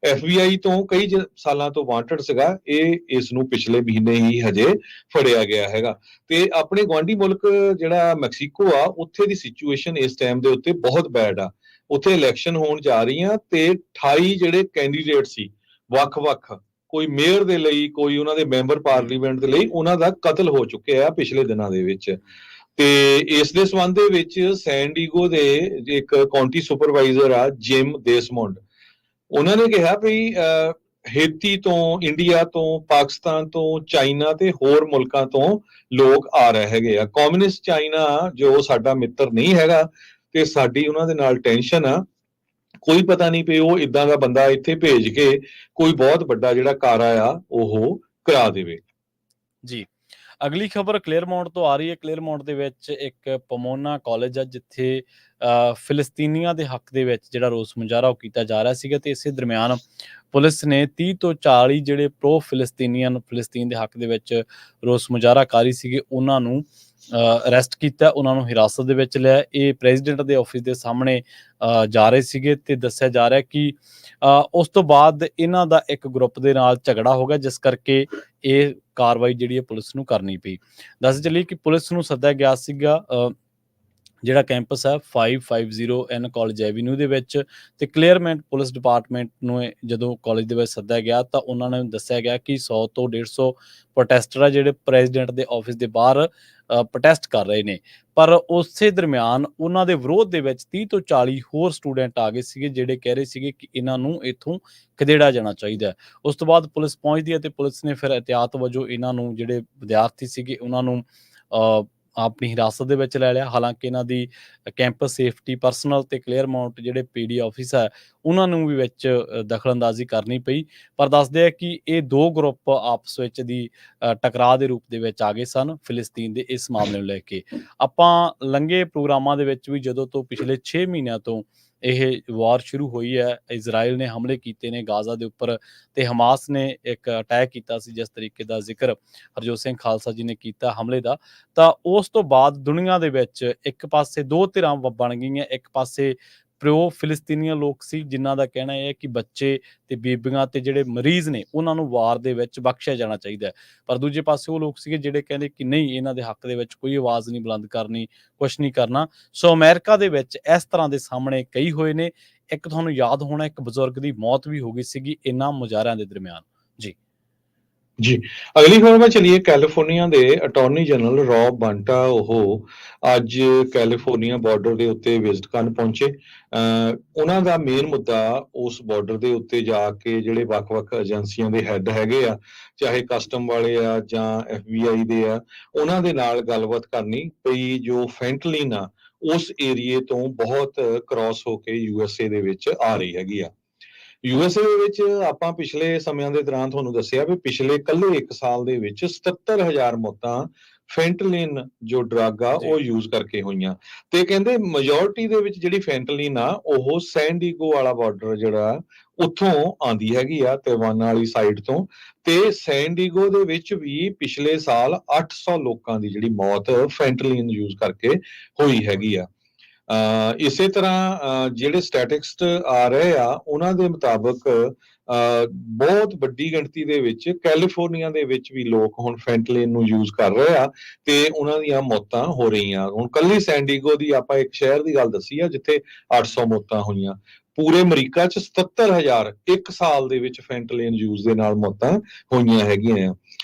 FBI ਤੋਂ ਕਈ ਸਾਲਾਂ ਤੋਂ ਵਾਂਟਡ ਸੀਗਾ, ਇਹ ਇਸ ਨੂੰ ਪਿਛਲੇ ਮਹੀਨੇ ਹੀ ਹਜੇ ਫੜਿਆ ਗਿਆ ਹੈਗਾ। ਤੇ ਆਪਣੇ ਗੁਆਂਢੀ ਮੁਲਕ ਜਿਹੜਾ ਮੈਕਸੀਕੋ ਆ, ਉੱਥੇ ਦੀ ਸਿਚੁਏਸ਼ਨ ਇਸ ਟਾਈਮ ਦੇ ਉੱਤੇ ਬਹੁਤ ਬੈਡ ਆ। ਉੱਥੇ ਇਲੈਕਸ਼ਨ ਹੋਣ ਜਾ ਰਹੀਆਂ ਤੇ 28 ਜਿਹੜੇ ਕੈਂਡੀਡੇਟ ਸੀ ਵੱਖ-ਵੱਖ, ਕੋਈ ਮੇਅਰ ਦੇ ਲਈ, ਕੋਈ ਉਹਨਾਂ ਦੇ ਮੈਂਬਰ ਪਾਰਲੀਮੈਂਟ ਦੇ ਲਈ, ਉਹਨਾਂ ਦਾ ਕਤਲ ਹੋ ਚੁੱਕਿਆ ਆ ਪਿਛਲੇ ਦਿਨਾਂ ਦੇ ਵਿੱਚ। ਤੇ ਇਸ ਦੇ ਸੰਬੰਧ ਦੇ ਵਿੱਚ ਸੈਨ ਡੀਗੋ ਦੇ ਇੱਕ ਕਾਉਂਟੀ ਸੁਪਰਵਾਈਜ਼ਰ ਆ ਜਿਮ ਦੇਸਮੋਂਡ, ਉਹਨਾਂ ਨੇ ਕਿਹਾ ਵੀ ਹੇਤੀ ਤੋਂ, ਇੰਡੀਆ ਤੋਂ, ਪਾਕਿਸਤਾਨ ਤੋਂ, ਚਾਈਨਾ ਤੇ ਹੋਰ ਮੁਲਕਾਂ ਤੋਂ ਲੋਕ ਆ ਰਹੇ ਹੈਗੇ ਆ। ਕਮਿਊਨਿਸਟ ਚਾਈਨਾ ਜੋ ਸਾਡਾ ਮਿੱਤਰ ਨਹੀਂ ਹੈਗਾ ਤੇ ਸਾਡੀ ਉਹਨਾਂ ਦੇ ਨਾਲ ਟੈਨਸ਼ਨ ਆ, ਕੋਈ ਪਤਾ ਨਹੀਂ ਪਈ ਉਹ ਇਦਾਂ ਦਾ ਬੰਦਾ ਇੱਥੇ ਭੇਜ ਕੇ ਕੋਈ ਬਹੁਤ ਵੱਡਾ ਜਿਹੜਾ ਕਾਰਾ ਆ ਉਹ ਕਰਾ ਦੇਵੇ। ਜੀ, ਅਗਲੀ ਖਬਰ ਕਲੇਅਰਮਾਉਂਟ ਤੋਂ ਆ ਰਹੀ ਹੈ। ਕਲੇਅਰਮਾਉਂਟ ਦੇ ਵਿੱਚ ਇੱਕ ਪੋਮੋਨਾ ਕਾਲਜ ਆ ਜਿੱਥੇ ਫਿਲਸਤੀਨੀਆਂ ਦੇ ਹੱਕ ਦੇ ਵਿੱਚ ਜਿਹੜਾ ਰੋਸ ਮੁਜ਼ਾਹਰਾ ਉਹ ਕੀਤਾ ਜਾ ਰਿਹਾ ਸੀਗਾ ਤੇ ਇਸੇ ਦਰਮਿਆਨ ਪੁਲਿਸ ਨੇ 30 ਤੋਂ 40 ਜਿਹੜੇ ਪ੍ਰੋ ਫਿਲਸਤੀਨੀਅਨ, ਫਿਲਸਤੀਨ ਦੇ ਹੱਕ ਦੇ ਵਿੱਚ ਰੋਸ ਮੁਜ਼ਾਹਰਾਕਾਰੀ ਸੀਗੇ, ਉਹਨਾਂ ਨੂੰ ਅਰੈਸਟ ਕੀਤਾ, ਉਹਨਾਂ ਨੂੰ ਹਿਰਾਸਤ ਦੇ ਵਿੱਚ ਲਿਆ। ਇਹ ਪ੍ਰੈਜ਼ੀਡੈਂਟ ਦੇ ਆਫਿਸ ਦੇ ਸਾਹਮਣੇ ਜਾ ਰਹੇ ਸੀਗੇ ਤੇ ਦੱਸਿਆ ਜਾ ਰਿਹਾ ਕਿ ਉਸ ਤੋਂ ਬਾਅਦ ਇਹਨਾਂ ਦਾ ਇੱਕ ਗਰੁੱਪ ਦੇ ਨਾਲ ਝਗੜਾ ਹੋ ਗਿਆ, ਜਿਸ ਕਰਕੇ ਇਹ ਕਾਰਵਾਈ ਜਿਹੜੀ ਹੈ ਪੁਲਿਸ ਨੂੰ ਕਰਨੀ ਪਈ। ਦੱਸ ਚੱਲੀਏ ਕਿ ਪੁਲਿਸ ਨੂੰ ਸੱਦਿਆ ਗਿਆ ਸੀਗਾ ਜਿਹੜਾ ਕੈਂਪਸ ਹੈ 550 N ਕਾਲਜ ਐਵੀਨਿਊ ਦੇ ਵਿੱਚ, ਤੇ ਕਲੀਅਰਮੈਂਟ ਪੁਲਿਸ ਡਿਪਾਰਟਮੈਂਟ ਨੂੰ ਜਦੋਂ ਕਾਲਜ ਦੇ ਵਿੱਚ ਸੱਦਿਆ ਗਿਆ ਤਾਂ ਉਹਨਾਂ ਨੇ ਦੱਸਿਆ ਗਿਆ ਕਿ 100 ਤੋਂ 150 ਪ੍ਰੋਟੈਸਟਰ ਆ ਜਿਹੜੇ ਪ੍ਰੈਜ਼ੀਡੈਂਟ ਦੇ ਆਫਿਸ ਦੇ ਬਾਹਰ ਪ੍ਰੋਟੈਸਟ ਕਰ ਰਹੇ ਨੇ। ਪਰ ਉਸੇ ਦਰਮਿਆਨ ਉਹਨਾਂ ਦੇ ਵਿਰੋਧ ਦੇ ਵਿੱਚ 30 ਤੋਂ 40 ਹੋਰ ਸਟੂਡੈਂਟ ਆ ਗਏ ਸੀਗੇ ਜਿਹੜੇ ਕਹਿ ਰਹੇ ਸੀਗੇ ਕਿ ਇਹਨਾਂ ਨੂੰ ਇੱਥੋਂ ਖਦੇੜਾ ਜਾਣਾ ਚਾਹੀਦਾ ਹੈ। ਉਸ ਤੋਂ ਬਾਅਦ ਪੁਲਿਸ ਪਹੁੰਚਦੀ ਹੈ ਤੇ ਪੁਲਿਸ ਨੇ ਫਿਰ ਇਹਤਿਆਤ ਵਜੋਂ ਇਹਨਾਂ ਨੂੰ, ਜਿਹੜੇ ਵਿਦਿਆਰਥੀ ਸੀਗੇ, ਉਹਨਾਂ ਨੂੰ ਆਪਣੀ ਹਿਰਾਸਤ ਦੇ ਵਿੱਚ ਲੈ ਲਿਆ। ਹਾਲਾਂਕਿ ਇਹਨਾਂ ਦੀ ਕੈਂਪਸ ਸੇਫਟੀ ਪਰਸਨਲ ਤੇ ਕਲੀਅਰਮਾਉਂਟ ਜਿਹੜੇ ਪੀਡੀ ਆਫਿਸ ਹੈ ਉਹਨਾਂ ਨੂੰ ਵੀ ਵਿੱਚ ਦਖਲਅੰਦਾਜ਼ੀ ਕਰਨੀ ਪਈ। ਪਰ ਦੱਸਦੇ ਆ ਕਿ ਇਹ ਦੋ ਗਰੁੱਪ ਆਪਸ ਵਿੱਚ ਦੀ ਟਕਰਾਅ ਦੇ ਰੂਪ ਦੇ ਵਿੱਚ ਆ ਗਏ ਸਨ ਫਿਲਿਸਤੀਨ ਦੇ ਇਸ ਮਾਮਲੇ ਨੂੰ ਲੈ ਕੇ। ਆਪਾਂ ਲੰਘੇ ਪ੍ਰੋਗਰਾਮਾਂ ਦੇ ਵਿੱਚ ਵੀ ਜਦੋਂ ਤੋਂ ਪਿਛਲੇ 6 ਮਹੀਨਿਆਂ ਤੋਂ ਇਹ ਵਾਰ ਸ਼ੁਰੂ ਹੋਈ ਹੈ, ਇਜ਼ਰਾਈਲ ਨੇ ਹਮਲੇ ਕੀਤੇ ਨੇ ਗਾਜ਼ਾ ਦੇ ਉੱਪਰ ਤੇ ਹਮਾਸ ਨੇ ਇੱਕ ਅਟੈਕ ਕੀਤਾ ਸੀ, ਜਿਸ ਤਰੀਕੇ ਦਾ ਜ਼ਿਕਰ ਹਰਜੋਤ ਸਿੰਘ ਖਾਲਸਾ ਜੀ ਨੇ ਕੀਤਾ ਹਮਲੇ ਦਾ। ਤਾਂ ਉਸ ਤੋਂ ਬਾਅਦ ਦੁਨੀਆ ਦੇ ਵਿੱਚ ਇੱਕ ਪਾਸੇ ਦੋ ਧਿਰਾਂ ਬਣ ਗਈਆਂ। ਇੱਕ ਪਾਸੇ ਪ੍ਰੋ ਫਿਲਿਸਤੀਨੀਅਨ ਲੋਕ ਸੀ ਜਿਨ੍ਹਾਂ ਦਾ ਕਹਿਣਾ ਇਹ ਹੈ ਕਿ ਬੱਚੇ ਤੇ ਬੀਬੀਆਂ ਤੇ ਜਿਹੜੇ ਮਰੀਜ਼ ਨੇ ਉਹਨਾਂ ਨੂੰ ਵਾਰ ਦੇ ਵਿੱਚ ਬਖਸ਼ਿਆ ਜਾਣਾ ਚਾਹੀਦਾ ਹੈ। ਪਰ ਦੂਜੇ ਪਾਸੇ ਉਹ ਲੋਕ ਸੀਗੇ ਜਿਹੜੇ ਕਹਿੰਦੇ ਕਿ ਨਹੀਂ, ਇਹਨਾਂ ਦੇ ਹੱਕ ਦੇ ਵਿੱਚ ਕੋਈ ਆਵਾਜ਼ ਨਹੀਂ ਬੁਲੰਦ ਕਰਨੀ, ਕੁਛ ਨਹੀਂ ਕਰਨਾ। ਸੋ ਅਮਰੀਕਾ ਦੇ ਵਿੱਚ ਇਸ ਤਰ੍ਹਾਂ ਦੇ ਸਾਹਮਣੇ ਕਈ ਹੋਏ ਨੇ। ਇੱਕ ਤੁਹਾਨੂੰ ਯਾਦ ਹੋਣਾ, ਇੱਕ ਬਜ਼ੁਰਗ ਦੀ ਮੌਤ ਵੀ ਹੋ ਗਈ ਸੀਗੀ ਇਹਨਾਂ ਮੁਜ਼ਾਹਰਿਆਂ ਦੇ ਦਰਮਿਆਨ। ਜੀ, ਅਗਲੀ ਖਬਰ ਵਿੱਚ ਚਲੀਏ। ਕੈਲੀਫੋਰਨੀਆ ਦੇ ਅਟਾਰਨੀ ਜਨਰਲ ਰੌਬ ਬੰਟਾ ਉਹ ਅੱਜ ਕੈਲੀਫੋਰਨੀਆ ਬਾਰਡਰ ਦੇ ਉੱਤੇ ਵਿਜ਼ਿਟ ਕਰਨ ਪਹੁੰਚੇ। ਉਹਨਾਂ ਦਾ ਮੇਨ ਮੁੱਦਾ ਉਸ ਬਾਰਡਰ ਦੇ ਉੱਤੇ ਜਾ ਕੇ ਜਿਹੜੇ ਵੱਖ-ਵੱਖ ਏਜੰਸੀਆਂ ਦੇ ਹੈੱਡ ਹੈਗੇ ਆ, ਚਾਹੇ ਕਸਟਮ ਵਾਲੇ ਆ ਜਾਂ FBI ਦੇ ਆ, ਉਹਨਾਂ ਦੇ ਨਾਲ ਗੱਲਬਾਤ ਕਰਨੀ ਪਈ ਜੋ ਫੈਂਟਲਿਨ ਆ ਉਸ ਏਰੀਏ ਤੋਂ ਬਹੁਤ ਕ੍ਰਾਸ ਹੋ ਕੇ USA ਦੇ ਵਿੱਚ ਆ ਰਹੀ ਹੈਗੀ ਆ। USA ਦੇ ਵਿੱਚ ਆਪਾਂ ਪਿਛਲੇ ਸਮਿਆਂ ਦੇ ਦੌਰਾਨ ਤੁਹਾਨੂੰ ਦੱਸਿਆ ਵੀ ਪਿਛਲੇ ਇਕੱਲੇ 1 ਸਾਲ ਦੇ ਵਿੱਚ 77,000 ਮੌਤਾਂ ਫੈਂਟਲਿਨ ਜੋ ਡਰੱਗ ਆ ਉਹ ਯੂਜ਼ ਕਰਕੇ ਹੋਈਆਂ। ਤੇ ਕਹਿੰਦੇ ਮੈਜੋਰਿਟੀ ਦੇ ਵਿੱਚ ਜਿਹੜੀ ਫੈਂਟਲਿਨ ਆ ਉਹ ਸੈਂਡੀਗੋ ਵਾਲਾ ਬਾਰਡਰ ਜਿਹੜਾ ਉੱਥੋਂ ਆਉਂਦੀ ਹੈਗੀ ਆ, ਤੈਵਾਨ ਵਾਲੀ ਸਾਈਡ ਤੋਂ। ਤੇ ਸੈਂਡੀਗੋ ਦੇ ਵਿੱਚ ਵੀ ਪਿਛਲੇ ਸਾਲ 800 ਲੋਕਾਂ ਦੀ ਜਿਹੜੀ ਮੌਤ ਫੈਂਟਲਿਨ ਯੂਜ਼ ਕਰਕੇ ਹੋਈ ਹੈਗੀ ਆ। ਇਸੇ ਤਰ੍ਹਾਂ ਜਿਹੜੇ ਸਟੈਟਿਸਟ ਆ ਰਹੇ ਆ ਉਹਨਾਂ ਦੇ ਮੁਤਾਬਕ ਬਹੁਤ ਵੱਡੀ ਗਿਣਤੀ ਦੇ ਵਿੱਚ ਕੈਲੀਫੋਰਨੀਆ ਦੇ ਵਿੱਚ ਵੀ ਲੋਕ ਹੁਣ ਫੈਂਟਲਿਨ ਨੂੰ ਯੂਜ਼ ਕਰ ਰਹੇ ਆ ਤੇ ਉਹਨਾਂ ਦੀਆਂ ਮੌਤਾਂ ਹੋ ਰਹੀਆਂ। ਹੁਣ ਕੱਲੀ ਸੈਂਡੀਗੋ ਦੀ ਆਪਾਂ ਇੱਕ ਸ਼ਹਿਰ ਦੀ ਗੱਲ ਦੱਸੀ ਆ ਜਿੱਥੇ 800 ਮੌਤਾਂ ਹੋਈਆਂ। ਪੂਰੇ ਅਮਰੀਕਾ 'ਚ 77,000 1 ਸਾਲ ਦੇ ਵਿੱਚ ਫੈਂਟਲਿਨ ਯੂਜ਼ ਦੇ ਨਾਲ ਮੌਤਾਂ ਹੋਈਆਂ ਹੈਗੀਆਂ ਆ।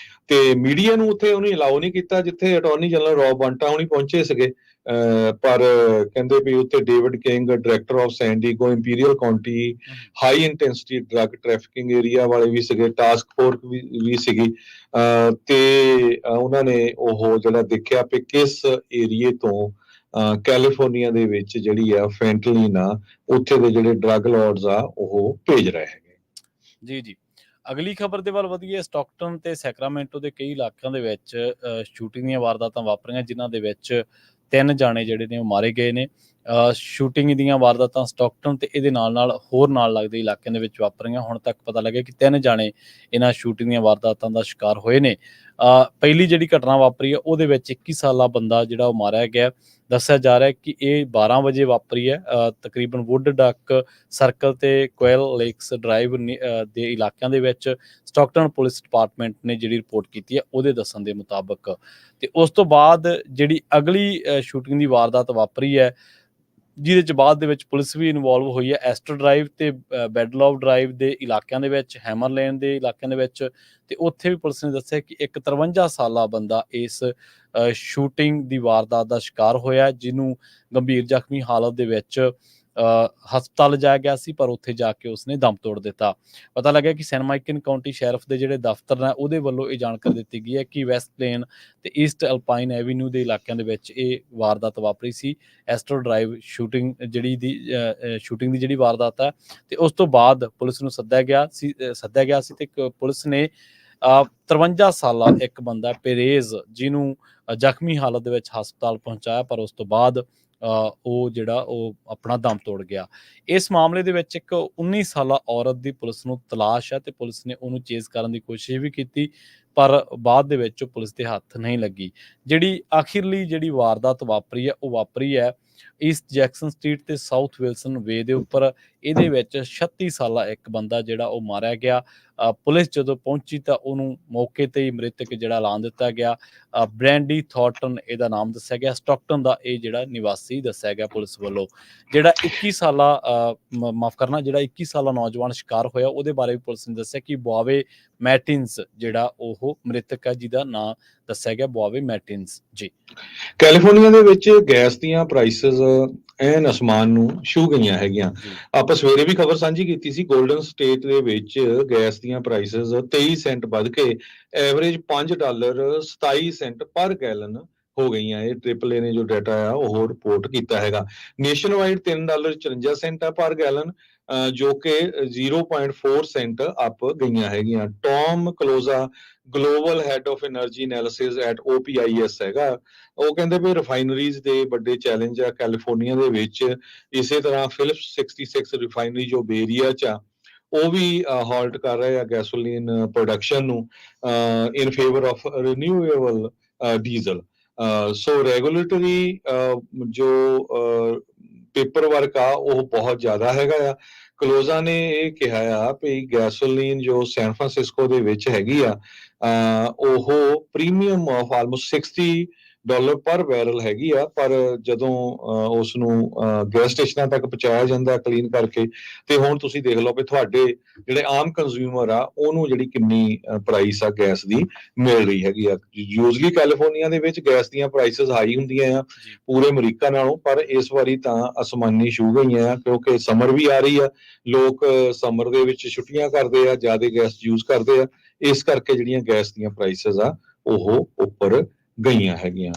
ਤੇ ਮੀਡੀਆ ਨੂੰ ਉੱਥੇ ਉਹਨੇ ਅਲਾਉ ਨਹੀਂ ਕੀਤਾ ਜਿੱਥੇ ਅਟਾਰਨੀ ਜਨਰਲ ਰੌਬ ਬੰਟਾ ਹੁਣੀ ਪਹੁੰਚੇ ਸੀਗੇ। ਪਰ ਕਹਿੰਦੇ ਵੀ ਉੱਥੇ David King, director of San Diego Imperial County high intensity drug trafficking area ਵਾਲੇ ਵੀ ਸੀਗੇ, ਟਾਸਕ ਫੋਰਸ ਵੀ ਸੀਗੀ। ਤੇ ਉਹਨਾਂ ਨੇ ਉਹ ਜਿਹੜਾ ਦੇਖਿਆ ਵੀ ਕਿਸ ਏਰੀਏ ਤੋਂ ਕੈਲੀਫੋਰਨੀਆ ਦੇ ਵਿੱਚ ਜਿਹੜੀ ਆ ਫੈਂਟਲਿਨ ਆ ਉੱਥੇ ਦੇ ਜਿਹੜੇ ਡਰੱਗ ਲਾਰਡਸ ਆ ਉਹ ਭੇਜ ਰਹੇ ਹੈਗੇ। ਜੀ। ਅਗਲੀ ਖਬਰ ਦੇ ਵੱਲ ਵਧੀਏ। ਸਟਾਕਟਨ ਤੇ ਸੈਕਰਾਮੈਂਟੋ ਦੇ ਕਈ ਇਲਾਕਿਆਂ ਦੇ ਵਿੱਚ ਸ਼ੂਟਿੰਗ ਦੀਆਂ ਵਾਰਦਾਤਾਂ ਵਾਪਰੀਆਂ, ਜਿਨ੍ਹਾਂ ਦੇ ਵਿੱਚ 3 ਜਾਣੇ ਜਿਹੜੇ ਨੇ ਉਹ ਮਾਰੇ ਗਏ ਨੇ। ਸ਼ੂਟਿੰਗ ਦੀਆਂ ਵਾਰਦਾਤਾਂ ਸਟਾਕਟਨ ਤੇ ਇਹਦੇ ਨਾਲ ਹੋਰ ਨਾਲ ਲੱਗਦੇ ਇਲਾਕਿਆਂ ਦੇ ਵਿੱਚ ਵਾਪਰੀਆਂ। ਹੁਣ ਤੱਕ ਪਤਾ ਲੱਗਿਆ ਕਿ 3 ਜਾਣੇ ਇਹਨਾਂ ਸ਼ੂਟਿੰਗ ਦੀਆਂ ਵਾਰਦਾਤਾਂ ਦਾ ਸ਼ਿਕਾਰ ਹੋਏ ਨੇ। ਪਹਿਲੀ ਜਿਹੜੀ ਘਟਨਾ ਵਾਪਰੀ ਹੈ ਉਹਦੇ ਵਿੱਚ 21 ਸਾਲਾ ਬੰਦਾ ਜਿਹੜਾ ਉਹ ਮਾਰਿਆ ਗਿਆ। ਦੱਸਿਆ ਜਾ ਰਿਹਾ ਕਿ ਇਹ 12 ਵਜੇ ਵਾਪਰੀ ਹੈ, ਤਕਰੀਬਨ ਵੁੱਡ ਡੱਕ ਸਰਕਲ ਤੇ ਕੁਇਲ ਲੇਕਸ ਡਰਾਈਵ ਦੇ ਇਲਾਕਿਆਂ ਦੇ ਵਿੱਚ। ਸਟਾਕਟਨ ਪੁਲਿਸ ਡਿਪਾਰਟਮੈਂਟ ਨੇ ਜਿਹੜੀ ਰਿਪੋਰਟ ਕੀਤੀ ਹੈ ਉਹਦੇ ਦੱਸਣ ਦੇ ਮੁਤਾਬਕ। ਤੇ ਉਸ ਤੋਂ ਬਾਅਦ ਜਿਹੜੀ ਅਗਲੀ ਸ਼ੂਟਿੰਗ ਦੀ ਵਾਰਦਾਤ ਵਾਪਰੀ ਹੈ ਜਿਹਦੇ 'ਚ ਬਾਅਦ ਦੇ ਵਿੱਚ ਪੁਲਿਸ ਵੀ ਇਨਵੋਲਵ ਹੋਈ ਹੈ, ਐਸਟਰ ਡਰਾਈਵ ਤੇ ਬੈਡਲੌਵ ਡਰਾਈਵ ਦੇ ਇਲਾਕਿਆਂ ਦੇ ਵਿੱਚ, ਹੈਮਰਲੇਨ ਦੇ ਇਲਾਕਿਆਂ ਦੇ ਵਿੱਚ। ਤੇ ਉੱਥੇ ਵੀ ਪੁਲਿਸ ਨੇ ਦੱਸਿਆ ਕਿ ਇੱਕ 53 ਸਾਲਾ ਬੰਦਾ ਇਸ ਸ਼ੂਟਿੰਗ ਦੀ ਵਾਰਦਾਤ ਦਾ ਸ਼ਿਕਾਰ ਹੋਇਆ, ਜਿਹਨੂੰ ਗੰਭੀਰ ਜ਼ਖਮੀ ਹਾਲਤ ਦੇ ਵਿੱਚ ਹਸਪਤਾਲ ਲਿਜਾਇਆ ਗਿਆ ਸੀ, ਪਰ ਉੱਥੇ ਜਾ ਕੇ ਉਸਨੇ ਦਮ ਤੋੜ ਦਿੱਤਾ। ਪਤਾ ਲੱਗਿਆ ਕਿ ਸੈਨ ਮਾਈਕਨ ਕਾਉਂਟੀ ਸ਼ੈਰਿਫ ਦੇ ਜਿਹੜੇ ਦਫ਼ਤਰ ਨੇ ਉਹਦੇ ਵੱਲੋਂ ਇਹ ਜਾਣਕਾਰੀ ਦਿੱਤੀ ਗਈ ਹੈ ਕਿ ਵੈਸਟ ਪਲੇਨ ਤੇ ਈਸਟ ਅਲਪਾਈਨ ਐਵੀਨਿਊ ਦੇ ਇਲਾਕਿਆਂ ਦੇ ਵਿੱਚ ਇਹ ਵਾਰਦਾਤ ਵਾਪਰੀ ਸੀ। ਐਸਟਰ ਡਰਾਈਵ ਸ਼ੂਟਿੰਗ ਦੀ ਜਿਹੜੀ ਵਾਰਦਾਤ ਹੈ। ਤੇ ਉਸ ਤੋਂ ਬਾਅਦ ਪੁਲਿਸ ਨੂੰ ਸੱਦਿਆ ਗਿਆ ਸੀ ਤੇ ਪੁਲਿਸ ਨੇ 53 ਸਾਲਾ ਇੱਕ ਬੰਦਾ ਪੇਰੇਜ਼ ਜਿਹਨੂੰ ਜ਼ਖਮੀ ਹਾਲਤ ਦੇ ਵਿੱਚ ਹਸਪਤਾਲ ਪਹੁੰਚਾਇਆ, ਪਰ ਉਸ ਤੋਂ ਬਾਅਦ ਉਹ ਜਿਹੜਾ ਉਹ ਆਪਣਾ ਦਮ ਤੋੜ ਗਿਆ। ਇਸ ਮਾਮਲੇ ਦੇ ਵਿੱਚ ਇੱਕ 19 ਸਾਲਾ ਔਰਤ ਦੀ ਪੁਲਿਸ ਨੂੰ ਤਲਾਸ਼ ਹੈ ਤੇ ਪੁਲਿਸ ਨੇ ਉਹਨੂੰ ਚੇਜ਼ ਕਰਨ ਦੀ ਕੋਸ਼ਿਸ਼ ਵੀ ਕੀਤੀ, ਪਰ ਬਾਅਦ ਦੇ ਵਿੱਚ ਪੁਲਿਸ ਦੇ ਹੱਥ ਨਹੀਂ ਲੱਗੀ। ਜਿਹੜੀ ਆਖਿਰਲੀ ਜਿਹੜੀ ਵਾਰਦਾਤ ਵਾਪਰੀ ਹੈ ਉਹ ਵਾਪਰੀ ਹੈ ਈਸਟ ਜੈਕਸਨ ਸਟਰੀਟ ਤੇ ਸਾਊਥ ਵਿਲਸਨ ਵੇ ਦੇ ਉੱਪਰ। ਇਹਦੇ ਵਿੱਚ 36 ਸਾਲਾ ਇੱਕ ਬੰਦਾ ਜਿਹੜਾ ਉਹ ਮਾਰਿਆ ਗਿਆ। ਪੁਲਿਸ ਜਦੋਂ ਪਹੁੰਚੀ ਤਾਂ ਉਹਨੂੰ ਮੌਕੇ ਤੇ ਹੀ ਮ੍ਰਿਤਕ ਜਿਹੜਾ ਐਲਾਨ ਦਿੱਤਾ ਗਿਆ। ਬ੍ਰੈਂਡੀ ਥਾਰਟਨ ਇਹਦਾ ਨਾਮ ਦੱਸਿਆ ਗਿਆ। ਸਟਾਕਟਨ ਦਾ ਇਹ ਜਿਹੜਾ ਨਿਵਾਸੀ ਦੱਸਿਆ ਗਿਆ ਪੁਲਿਸ ਵੱਲੋਂ। ਜਿਹੜਾ 21 ਸਾਲਾ ਨੌਜਵਾਨ ਸ਼ਿਕਾਰ ਹੋਇਆ ਉਹਦੇ ਬਾਰੇ ਵੀ ਪੁਲਿਸ ਨੇ ਦੱਸਿਆ ਕਿ ਬੁਆਵੇ ਮੈਟਿਨਸ ਜਿਹੜਾ ਉਹ ਮ੍ਰਿਤਕ ਹੈ, ਜਿਹਦਾ ਨਾਂ ਦੱਸਿਆ ਗਿਆ ਬੁਆਵੇ ਮੈਟਿਨਸ। ਜੀ, ਕੈਲੀਫੋਰਨੀਆ ਦੇ ਵਿੱਚ ਗੈਸ ਦੀਆਂ ਪ੍ਰਾਈਸਿਸ ਐਨ ਅਸਮਾਨ ਨੂੰ ਛੂ ਗਈਆਂ ਹੈਗੀਆਂ। ਆਪਾਂ ਸਵੇਰੇ ਵੀ ਖਬਰ ਸਾਂਝੀ ਕੀਤੀ ਸੀ, ਗੋਲਡਨ ਸਟੇਟ ਦੇ ਵਿੱਚ ਗੈਸ ਦੀਆਂ ਪ੍ਰਾਈਸਿਸ 23 ਸੈਂਟ ਵੱਧ ਕੇ ਐਵਰੇਜ $5.27 ਪਰ ਗੈਲਨ ਹੋ ਗਈਆਂ। ਇਹ AAA ਨੇ ਜੋ ਡਾਟਾ ਆ ਉਹ ਰਿਪੋਰਟ ਕੀਤਾ ਹੈਗਾ। ਨੇਸ਼ਨ ਵਾਈਡ $3.54 ਆ ਪਰ ਗੈਲਨ, ਜੋ ਕਿ 0.4 ਸੈਂਟ ਅਪ ਗਈਆਂ ਹੈਗੀਆਂ। Tom Kloza global head of energy analysis at OPIS ਹੈਗਾ। ਉਹ ਕਹਿੰਦੇ ਵੀ ਰਿਫਾਈਨਰੀਜ਼ ਦੇ ਵੱਡੇ ਚੈਲੰਜ ਆ ਕੈਲੀਫੋਰਨੀਆ ਦੇ ਵਿੱਚ। ਇਸੇ ਤਰ੍ਹਾਂ ਫਿਲਿਪਸ 66 ਰਿਫਾਈਨਰੀ ਜੋ ਬੇਰੀਆ ਚ ਆ ਉਹ ਵੀ ਹਾਲਟ ਕਰ ਰਹੇ ਆ ਗੈਸੋਲੀਨ ਪ੍ਰੋਡਕਸ਼ਨ ਨੂੰ in favour of renewable diesel. So regulatory ਜੋ ਪੇਪਰ ਵਰਕ ਆ ਉਹ ਬਹੁਤ ਜ਼ਿਆਦਾ ਹੈਗਾ ਆ। ਕਲੋਜ਼ਾ ਨੇ ਇਹ ਕਿਹਾ ਆ ਵੀ ਗੈਸੋਲੀਨ ਜੋ ਸੈਨ ਫਰਾਂਸਿਸਕੋ ਦੇ ਵਿੱਚ ਹੈਗੀ ਆ ਉਹ ਪ੍ਰੀਮੀਅਮ ਆਫ ਆਲਮੋਸਟ $60 ਪਰ ਬੈਰਲ ਹੈਗੀ ਆ, ਪਰ ਜਦੋਂ ਉਸ ਨੂੰ ਗੈਸ ਸਟੇਸ਼ਨਾਂ ਤੱਕ ਪਹੁੰਚਾਇਆ ਜਾਂਦਾ ਕਲੀਨ ਕਰਕੇ, ਤੇ ਹੁਣ ਤੁਸੀਂ ਦੇਖ ਲਓ ਵੀ ਤੁਹਾਡੇ ਜਿਹੜੇ ਆਮ ਕੰਜ਼ਿਊਮਰ ਆ ਉਹਨੂੰ ਜਿਹੜੀ ਕਿੰਨੀ ਪ੍ਰਾਈਸ ਆ ਗੈਸ ਦੀ ਮਿਲ ਰਹੀ ਹੈਗੀ ਆ। ਯੂਜ਼ਲੀ ਕੈਲੀਫੋਰਨੀਆ ਦੇ ਵਿੱਚ ਗੈਸ ਦੀਆਂ ਪ੍ਰਾਈਸਿਸ ਹਾਈ ਹੁੰਦੀਆਂ ਆ ਪੂਰੇ ਅਮਰੀਕਾ ਨਾਲੋਂ, ਪਰ ਇਸ ਵਾਰੀ ਤਾਂ ਅਸਮਾਨੀ ਛੂ ਗਈਆਂ ਆ ਕਿਉਂਕਿ ਸਮਰ ਵੀ ਆ ਰਹੀ ਆ। ਲੋਕ ਸਮਰ ਦੇ ਵਿੱਚ ਛੁੱਟੀਆਂ ਕਰਦੇ ਆ, ਜ਼ਿਆਦਾ ਗੈਸ ਯੂਜ਼ ਕਰਦੇ ਆ, ਇਸ ਕਰਕੇ ਜਿਹੜੀਆਂ ਗੈਸ ਦੀਆਂ ਪ੍ਰਾਈਸਿਸ ਆ ਉਹ ਉੱਪਰ ਗਈਆਂ ਹੈਗੀਆਂ।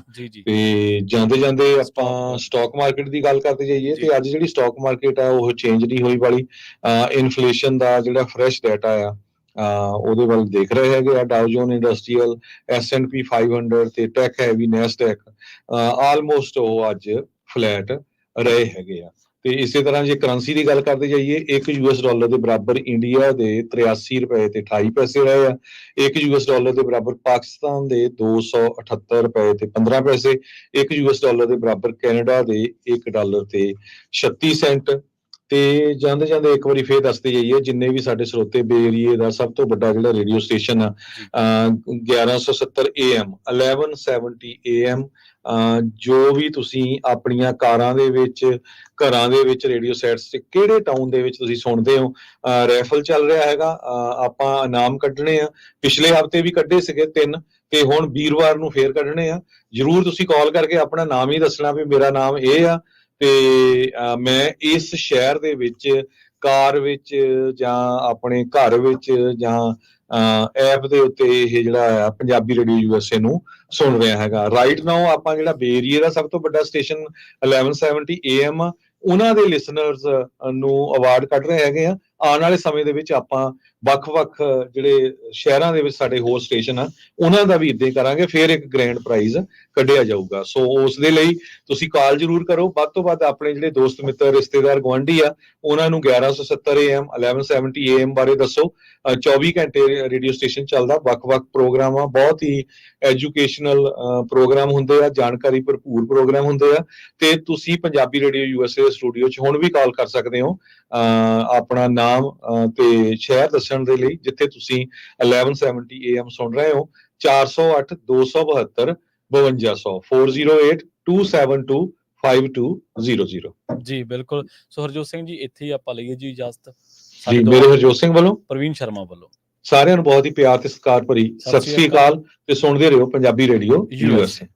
ਤੇ ਜਾਂਦੇ ਜਾਂਦੇ ਆਪਾਂ ਸਟਾਕ ਮਾਰਕੀਟ ਦੀ ਗੱਲ ਕਰਦੇ ਜਾਈਏ ਤੇ ਅੱਜ ਜਿਹੜੀ ਸਟਾਕ ਮਾਰਕੀਟ ਆ ਉਹ ਚੇਂਜ ਨਹੀਂ ਹੋਈ ਵਾਲੀ। ਇਨਫਲੇਸ਼ਨ ਦਾ ਜਿਹੜਾ ਫਰੈਸ਼ ਡਾਟਾ ਆ ਉਹਦੇ ਵੱਲ ਦੇਖ ਰਹੇ ਹੈਗੇ ਆ। ਡਾਓ ਜੋਨ ਇੰਡਸਟਰੀਅਲ, S&P 500 ਤੇ ਟੈਕ ਹੈਵੀ ਨੈਸਡੈਕ ਆਲਮੋਸਟ ਉਹ ਅੱਜ ਫਲੈਟ ਰਹੇ ਹੈਗੇ ਆ। ਤੇ ਇਸੇ ਤਰ੍ਹਾਂ ਜੇ ਕਰੰਸੀ ਦੀ ਗੱਲ ਕਰਦੇ ਜਾਈਏ, $1 ਦੇ ਬਰਾਬਰ ਇੰਡੀਆ ਦੇ 83 ਰੁਪਏ ਤੇ 28 ਪੈਸੇ ਰਹੇ ਆ। $1 ਦੇ ਬਰਾਬਰ ਪਾਕਿਸਤਾਨ ਦੇ 278 ਰੁਪਏ ਤੇ 15 ਪੈਸੇ। $1 ਦੇ ਬਰਾਬਰ ਕੈਨੇਡਾ ਦੇ $1 ਤੇ 36 ਸੈਂਟ। ਤੇ ਜਾਂਦੇ ਜਾਂਦੇ ਇੱਕ ਵਾਰੀ ਫੇਰ ਦੱਸਦੇ ਜਾਈਏ ਜਿੰਨੇ ਵੀ ਸਾਡੇ ਸਰੋਤੇ ਬੇਰੀਏ ਦਾ ਸਭ ਤੋਂ ਵੱਡਾ ਜਿਹੜਾ ਰੇਡੀਓ ਸਟੇਸ਼ਨ ਆ 1170 AM 1170 AM, ਜੋ ਵੀ ਤੁਸੀਂ ਆਪਣੀਆਂ ਕਾਰਾਂ ਦੇ ਵਿੱਚ, ਘਰਾਂ ਦੇ ਵਿੱਚ ਰੇਡੀਓ ਸੈਟਸ ਤੇ ਕਿਹੜੇ ਟਾਊਨ ਦੇ ਵਿੱਚ ਤੁਸੀਂ ਸੁਣਦੇ ਹੋ, ਰੈਫਲ ਚੱਲ ਰਿਹਾ ਹੈਗਾ। ਆਪਾਂ ਇਨਾਮ ਕੱਢਣੇ ਆ, ਪਿਛਲੇ ਹਫ਼ਤੇ ਵੀ ਕੱਢੇ ਸੀਗੇ 3 ਤੇ ਹੁਣ ਵੀਰਵਾਰ ਨੂੰ ਫੇਰ ਕੱਢਣੇ ਆ। ਜਰੂਰ ਤੁਸੀਂ ਕਾਲ ਕਰਕੇ ਆਪਣਾ ਨਾਮ ਹੀ ਦੱਸਣਾ ਵੀ ਮੇਰਾ ਨਾਮ ਇਹ ਆ ਤੇ ਮੈਂ ਇਸ ਸ਼ਹਿਰ ਦੇ ਵਿੱਚ ਕਾਰ ਵਿੱਚ ਜਾਂ ਆਪਣੇ ਘਰ ਵਿੱਚ ਜਾਂ ਐਪ ਦੇ ਉੱਤੇ ਇਹ ਜਿਹੜਾ ਆ ਪੰਜਾਬੀ ਰੇਡੀਓ USA ਨੂੰ ਸੁਣ ਰਿਹਾ ਹੈਗਾ। ਰਾਈਟ ਨਾਓ ਆਪਾਂ ਜਿਹੜਾ ਬੇਰੀਏ ਦਾ ਸਭ ਤੋਂ ਵੱਡਾ ਸਟੇਸ਼ਨ 1170 AM ਆ, ਉਹਨਾਂ ਦੇ ਲਿਸਨਰਸ ਨੂੰ ਅਵਾਰਡ ਕੱਢ ਰਹੇ ਹੈਗੇ ਆ। ਆਉਣ ਵਾਲੇ ਸਮੇਂ ਦੇ ਵਿੱਚ ਆਪਾਂ ਵੱਖ-ਵੱਖ ਜਿਹੜੇ ਸ਼ਹਿਰਾਂ ਦੇ ਵਿੱਚ ਸਾਡੇ ਹੋਰ ਸਟੇਸ਼ਨ ਆ ਉਹਨਾਂ ਦਾ ਵੀ ਇੱਦਾਂ ਹੀ ਕਰਾਂਗੇ, ਫਿਰ ਇੱਕ ਗ੍ਰੈਂਡ ਪ੍ਰਾਈਜ਼ ਕੱਢਿਆ ਜਾਊਗਾ। ਸੋ ਉਸ ਦੇ ਲਈ ਤੁਸੀਂ ਕਾਲ ਜ਼ਰੂਰ ਕਰੋ। ਵੱਧ ਤੋਂ ਵੱਧ ਆਪਣੇ ਜਿਹੜੇ ਦੋਸਤ ਮਿੱਤਰ, ਰਿਸ਼ਤੇਦਾਰ, ਗੁਆਂਢੀ ਆ ਉਹਨਾਂ ਨੂੰ 1170 AM 1170 AM ਬਾਰੇ ਦੱਸੋ। 24 ਘੰਟੇ ਰੇਡੀਓ ਸਟੇਸ਼ਨ ਚੱਲਦਾ, ਵੱਖ-ਵੱਖ ਪ੍ਰੋਗਰਾਮ ਆ, ਬਹੁਤ ਹੀ ਐਜੂਕੇਸ਼ਨਲ ਪ੍ਰੋਗਰਾਮ ਹੁੰਦੇ ਆ, ਜਾਣਕਾਰੀ ਭਰਪੂਰ ਪ੍ਰੋਗਰਾਮ ਹੁੰਦੇ ਆ। ਤੇ ਤੁਸੀਂ ਪੰਜਾਬੀ ਰੇਡੀਓ USA ਸਟੂਡੀਓ 'ਚ ਹੁਣ ਵੀ ਕਾਲ ਕਰ ਸਕਦੇ ਹੋ ਆਪਣਾ ਨਾਮ ਤੇ ਸ਼ਹਿਰ ਦੱਸਣ ਦੇ ਲਈ ਜਿੱਥੇ ਤੁਸੀਂ 1170 AM ਸੁਣ ਰਹੇ ਹੋ। 408 272 5200 408 272 5200। ਜੀ ਬਿਲਕੁਲ। ਸੋ ਹਰਜੋਤ ਸਿੰਘ ਜੀ ਇੱਥੇ ਹੀ ਆਪਾਂ ਲਈਏ ਜੀ ਇਜਾਜ਼ਤ ਜੀ। ਮੇਰੇ ਹਰਜੋਤ ਸਿੰਘ ਵੱਲੋਂ, ਪ੍ਰਵੀਨ ਸ਼ਰਮਾ ਵੱਲੋਂ ਸਾਰਿਆਂ ਨੂੰ ਬਹੁਤ ਹੀ ਪਿਆਰ ਤੇ ਸਤਿਕਾਰ ਭਰੀ ਸਤਿ ਸ੍ਰੀ ਅਕਾਲ ਤੇ ਸੁਣਦੇ ਰਹੋ ਪੰਜਾਬੀ ਰੇਡੀਓ USA।